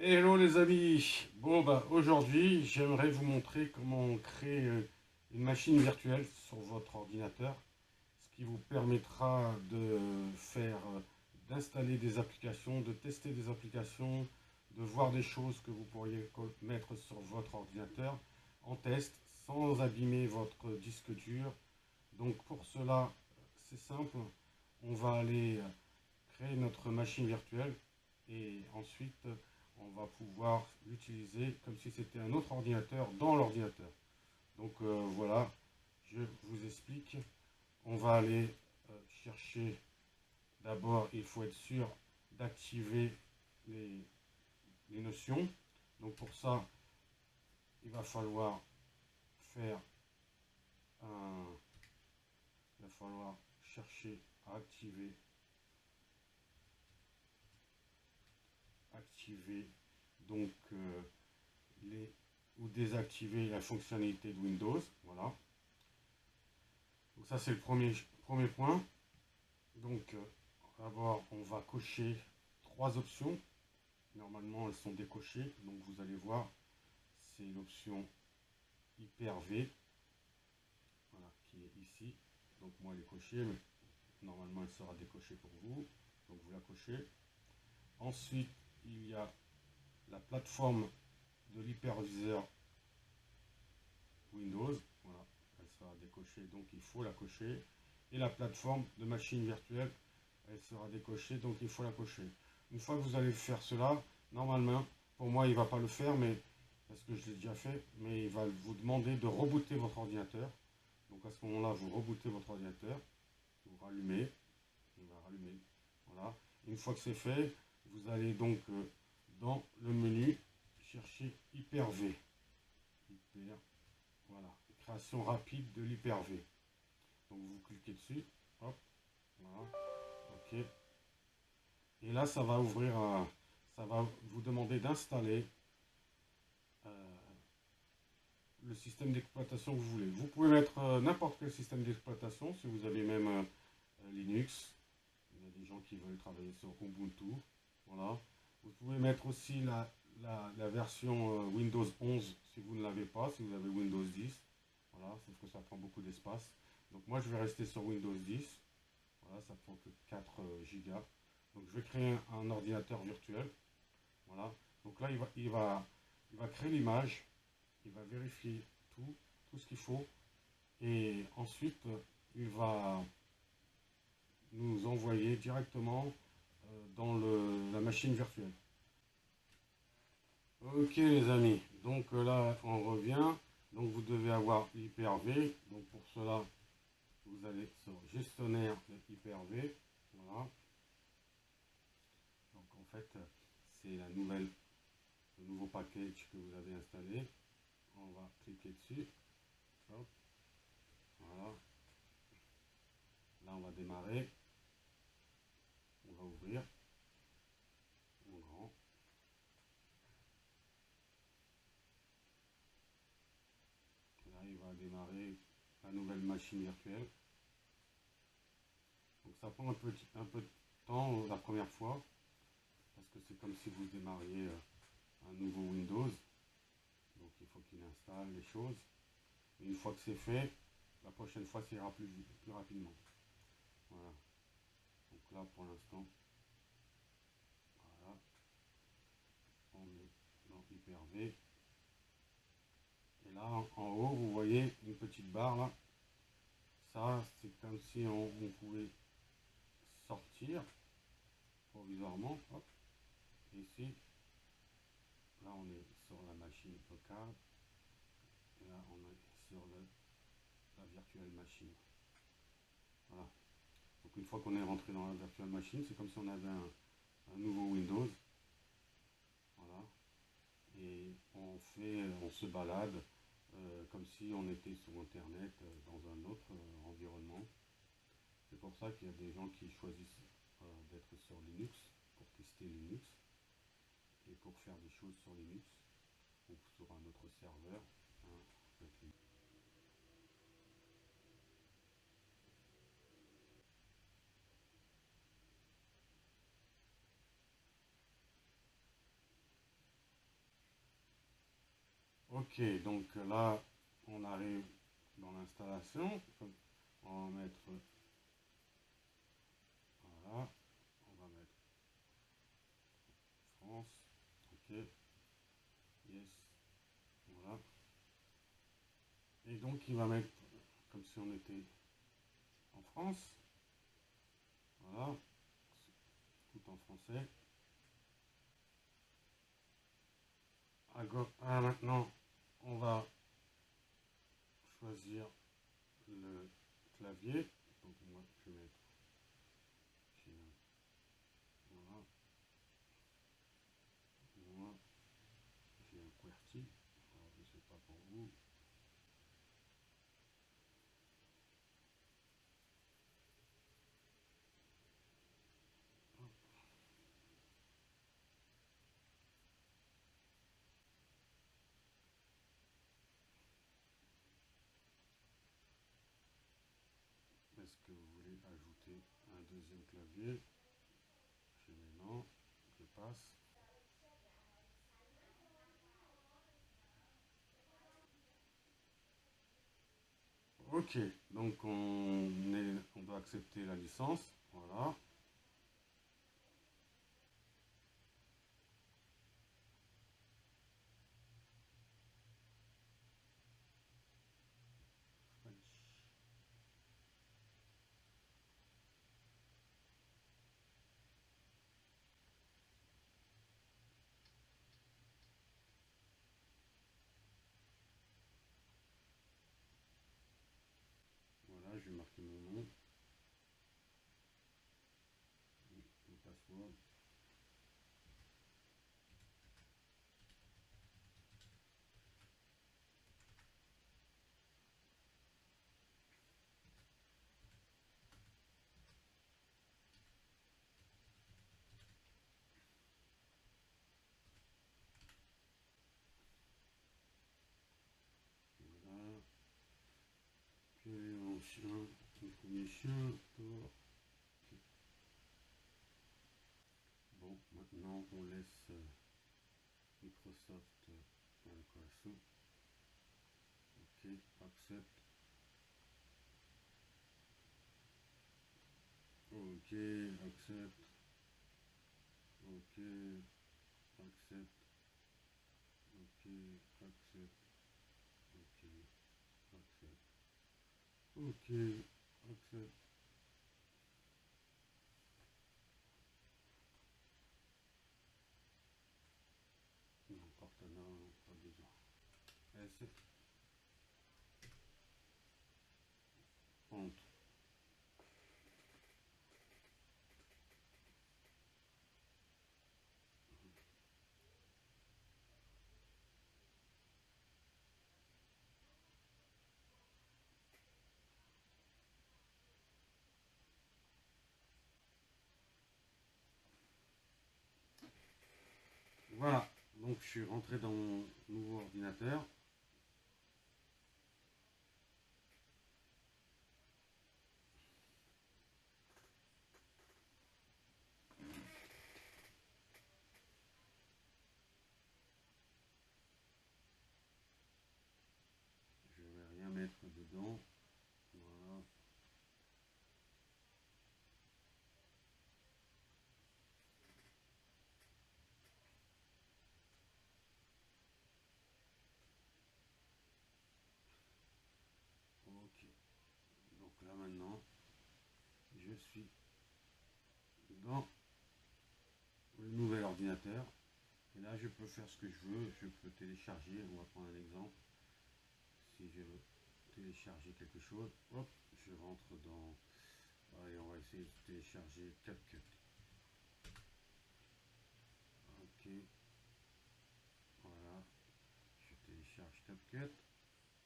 Hello les amis. Bon bah aujourd'hui j'aimerais vous montrer comment on crée une machine virtuelle sur votre ordinateur, ce qui vous permettra de faire, d'installer des applications, de tester des applications, de voir des choses que vous pourriez mettre sur votre ordinateur en test sans abîmer votre disque dur. Donc pour cela c'est simple, on va aller créer notre machine virtuelle et ensuite on va pouvoir l'utiliser comme si c'était un autre ordinateur dans l'ordinateur. Donc voilà, je vous explique. On va aller chercher, d'abord il faut être sûr d'activer les, les notions. Donc pour ça, il va falloir faire un, il va falloir chercher à activer donc les ou désactiver la fonctionnalité de Windows. Voilà. Donc ça c'est le premier point. Donc d'abord on va cocher trois options. Normalement elles sont décochées. Donc vous allez voir, c'est l'option Hyper-V. Voilà, qui est ici. Donc moi elle est cochée, mais normalement elle sera décochée pour vous. Donc vous la cochez. Ensuite il y a la plateforme de l'hyperviseur Windows. Voilà, elle sera décochée, donc il faut la cocher. Et la plateforme de machine virtuelle, elle sera décochée, donc il faut la cocher. Une fois que vous allez faire cela, normalement, pour moi il ne va pas le faire, mais parce que je l'ai déjà fait, mais il va vous demander de rebooter votre ordinateur. Donc à ce moment-là, vous rebootez votre ordinateur, vous rallumez, il va rallumer. Voilà. Une fois que c'est fait, vous allez donc dans le menu chercher Hyper-V. Hyper, voilà, création rapide de l'Hyper-V. Donc vous cliquez dessus, hop, voilà, ok. Et là, ça va ouvrir, ça va vous demander d'installer le système d'exploitation que vous voulez. Vous pouvez mettre n'importe quel système d'exploitation, si vous avez même Linux. Il y a des gens qui veulent travailler sur Ubuntu. Voilà. Vous pouvez mettre aussi la version Windows 11 si vous ne l'avez pas, si vous avez Windows 10. Voilà, sauf que ça prend beaucoup d'espace. Donc moi je vais rester sur Windows 10. Voilà, ça prend que 4 gigas. Donc je vais créer un ordinateur virtuel. Voilà. Donc là il va créer l'image. Il va vérifier tout ce qu'il faut. Et ensuite il va nous envoyer directement dans la machine virtuelle. Ok les amis, donc là on revient. Donc vous devez avoir Hyper-V. Donc pour cela, vous allez sur gestionnaire de Hyper-V. Voilà. Donc en fait, c'est le nouveau package que vous avez installé. On va cliquer dessus. Hop. Voilà. Là on va démarrer. On va ouvrir. En grand. Là il va démarrer la nouvelle machine virtuelle. Donc ça prend un peu de temps la première fois, parce que c'est comme si vous démarriez un nouveau Windows. Donc il faut qu'il installe les choses. Et une fois que c'est fait, la prochaine fois ça ira plus rapidement. Voilà. Donc là pour l'instant, voilà, on est dans Hyper-V. Et là en haut, vous voyez une petite barre là. Ça, c'est comme si on pouvait sortir provisoirement. Hop. Et ici, là on est sur la machine locale. Et là on est sur la virtuelle machine. Voilà. Donc une fois qu'on est rentré dans la virtuelle machine, c'est comme si on avait un nouveau Windows. Voilà. Et on se balade comme si on était sur Internet dans un autre environnement. C'est pour ça qu'il y a des gens qui choisissent d'être sur Linux pour tester Linux et pour faire des choses sur Linux ou sur un autre serveur. Hein, Ok, donc là, on arrive dans l'installation. On va mettre, voilà, on va mettre France, ok, yes, voilà. Et donc il va mettre comme si on était en France, voilà, tout en français. Maintenant, on va choisir le clavier. Donc moi, je vais mettre, voilà, moi, j'ai un QWERTY, alors je ne sais pas pour vous. Est-ce que vous voulez ajouter un deuxième clavier? Je mets non, je passe. Ok, donc on doit accepter la licence, voilà. Voilà, je vais marquer mon nom, le password. Voilà. Puis mon chien, mon premier chien, pour... Bon, maintenant on laisse Microsoft dans le coasson. Ok, accept. Ok, accept. Ok, accept. Ok, accept. Ok, accept. Ok, accept. Non, Cortana, pas besoin. S. Entre. Voilà, donc je suis rentré dans mon nouveau ordinateur. Je vais rien mettre dedans. Voilà. Ok. Donc là maintenant, je suis dans le nouvel ordinateur. Et là, je peux faire ce que je veux. Je peux télécharger. On va prendre un exemple. Si je veux télécharger quelque chose, hop, je rentre dans... Allez, on va essayer de télécharger CapCut. Ok. Voilà. Je télécharge CapCut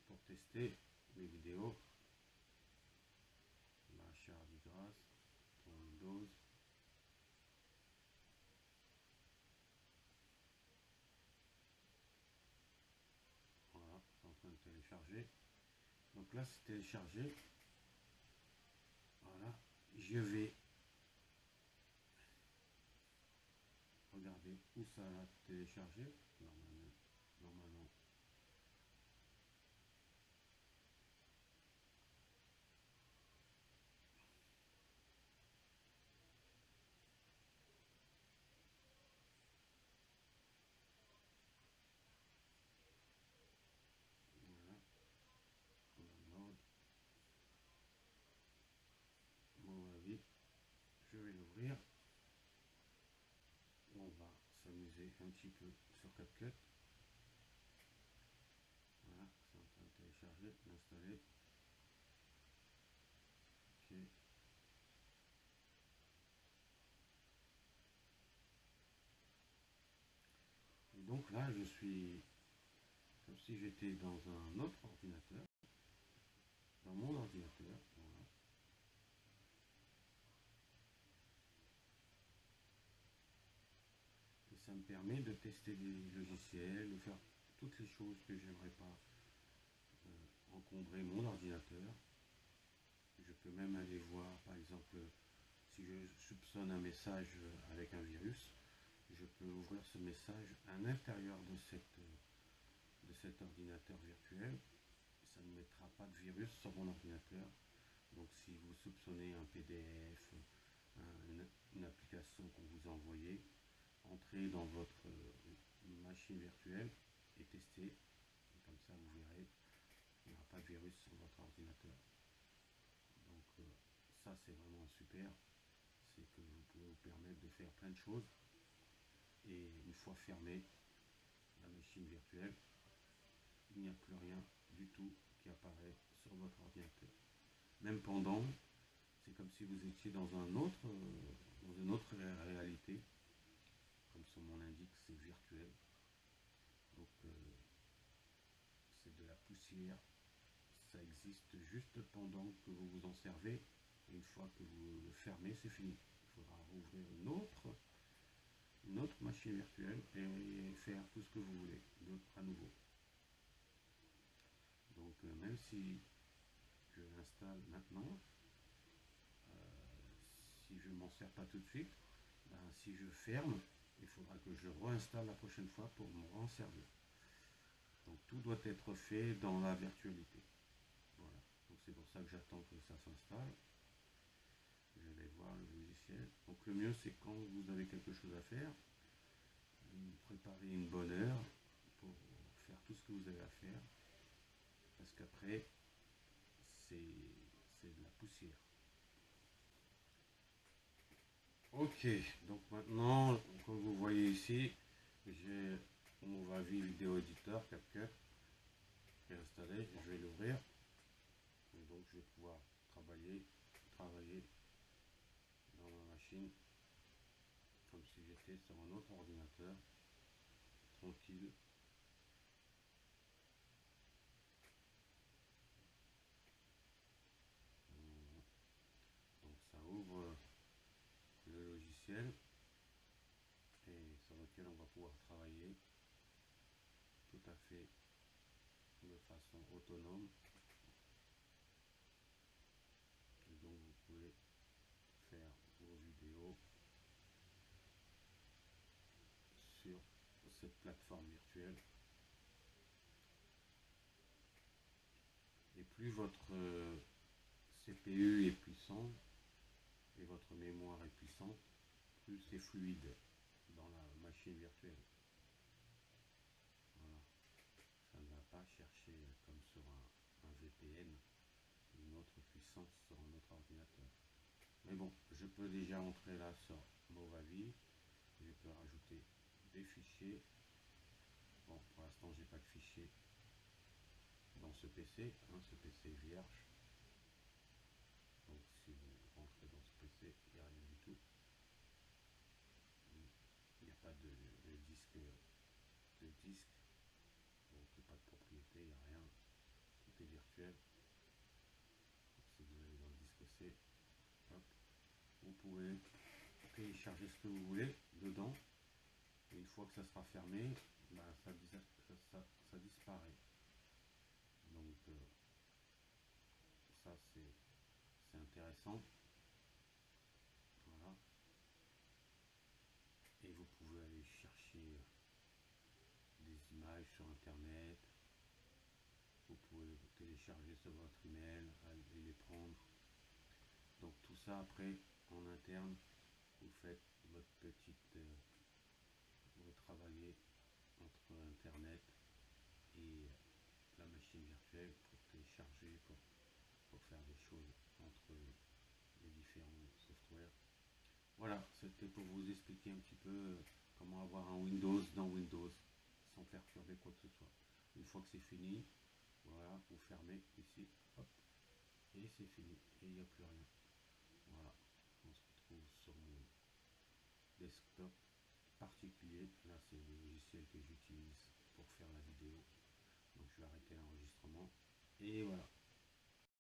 pour tester mes vidéos. L'achat du grâce pour Windows. Voilà, c'est en train de télécharger. Donc là, c'est téléchargé. Voilà. Je vais regarder où ça a téléchargé. Normalement, va s'amuser un petit peu sur CapCut. Voilà, c'est en train de télécharger, d'installer. Ok. Et donc là, je suis comme si j'étais dans un autre ordinateur, dans mon ordinateur. Voilà. Et ça me permet de tester des logiciels, de faire toutes les choses que j'aimerais pas encombrer mon ordinateur. Je peux même aller voir, par exemple, si je soupçonne un message avec un virus, je peux ouvrir ce message à l'intérieur de cet ordinateur virtuel. Ça ne mettra pas de virus sur mon ordinateur. Donc si vous soupçonnez un PDF, une application qu'on vous a envoyée, entrez dans votre machine virtuelle et testez. Et comme ça, vous verrez, il n'y aura pas de virus sur votre ordinateur. Donc ça, c'est vraiment super. C'est que vous pouvez vous permettre de faire plein de choses. Et une fois fermée la machine virtuelle, il n'y a plus rien du tout qui apparaît sur votre ordinateur. Même pendant, c'est comme si vous étiez dans dans une autre réalité. Comme son nom l'indique, c'est virtuel. Donc c'est de la poussière. Ça existe juste pendant que vous vous en servez. Et une fois que vous le fermez, c'est fini. Il faudra rouvrir une autre machine virtuelle et faire tout ce que vous voulez à nouveau. Donc même si je l'installe maintenant, si je ne m'en sers pas tout de suite, ben, si je ferme, il faudra que je réinstalle la prochaine fois pour m'en servir. Donc tout doit être fait dans la virtualité. Voilà. Donc c'est pour ça que j'attends que ça s'installe. Je vais voir le logiciel. Donc le mieux c'est quand vous avez quelque chose à faire, préparez une bonne heure pour faire tout ce que vous avez à faire. Parce qu'après, c'est de la poussière. Ok, donc maintenant, comme vous voyez ici, j'ai mon Movavi Vidéo Editor CapCut qui est installé. Je vais l'ouvrir. Et donc je vais pouvoir travailler dans ma machine comme si j'étais sur un autre ordinateur, tranquille. Donc ça ouvre le logiciel et sur lequel on va pouvoir travailler tout à fait de façon autonome. Et donc vous pouvez faire vos vidéos sur cette plateforme virtuelle. Et plus votre CPU est puissant et votre mémoire est puissante, plus c'est fluide dans la machine virtuelle. Voilà. Ça ne va pas chercher comme sur un VPN une autre puissance sur un autre ordinateur. Mais bon, je peux déjà entrer là sur Movavi. Je peux rajouter des fichiers. Bon, pour l'instant, j'ai pas de fichiers dans ce PC. Ce PC est vierge. Donc, si vous rentrez dans ce PC, il n'y a rien du tout. Il n'y a pas de disque. Donc, pas de propriété, il n'y a rien. Tout est virtuel. Donc, si vous allez dans le disque C, hop, vous pouvez télécharger ce que vous voulez dedans. Et une fois que ça sera fermé, ben, ça disparaît. Donc ça c'est intéressant. Voilà. Et vous pouvez aller chercher des images sur internet. Vous pouvez télécharger sur votre email, aller les prendre. Donc tout ça après en interne, vous faites votre petite vous travaillez entre internet et la machine virtuelle pour télécharger, pour faire des choses entre les différents softwares. Voilà, c'était pour vous expliquer un petit peu comment avoir un Windows dans Windows sans perturber quoi que ce soit. Une fois que c'est fini, voilà, vous fermez ici, hop, et c'est fini, et il n'y a plus rien. Voilà, on se retrouve sur mon desktop particulier. Là, c'est le logiciel que j'utilise pour faire la vidéo. Donc, je vais arrêter l'enregistrement. Et voilà.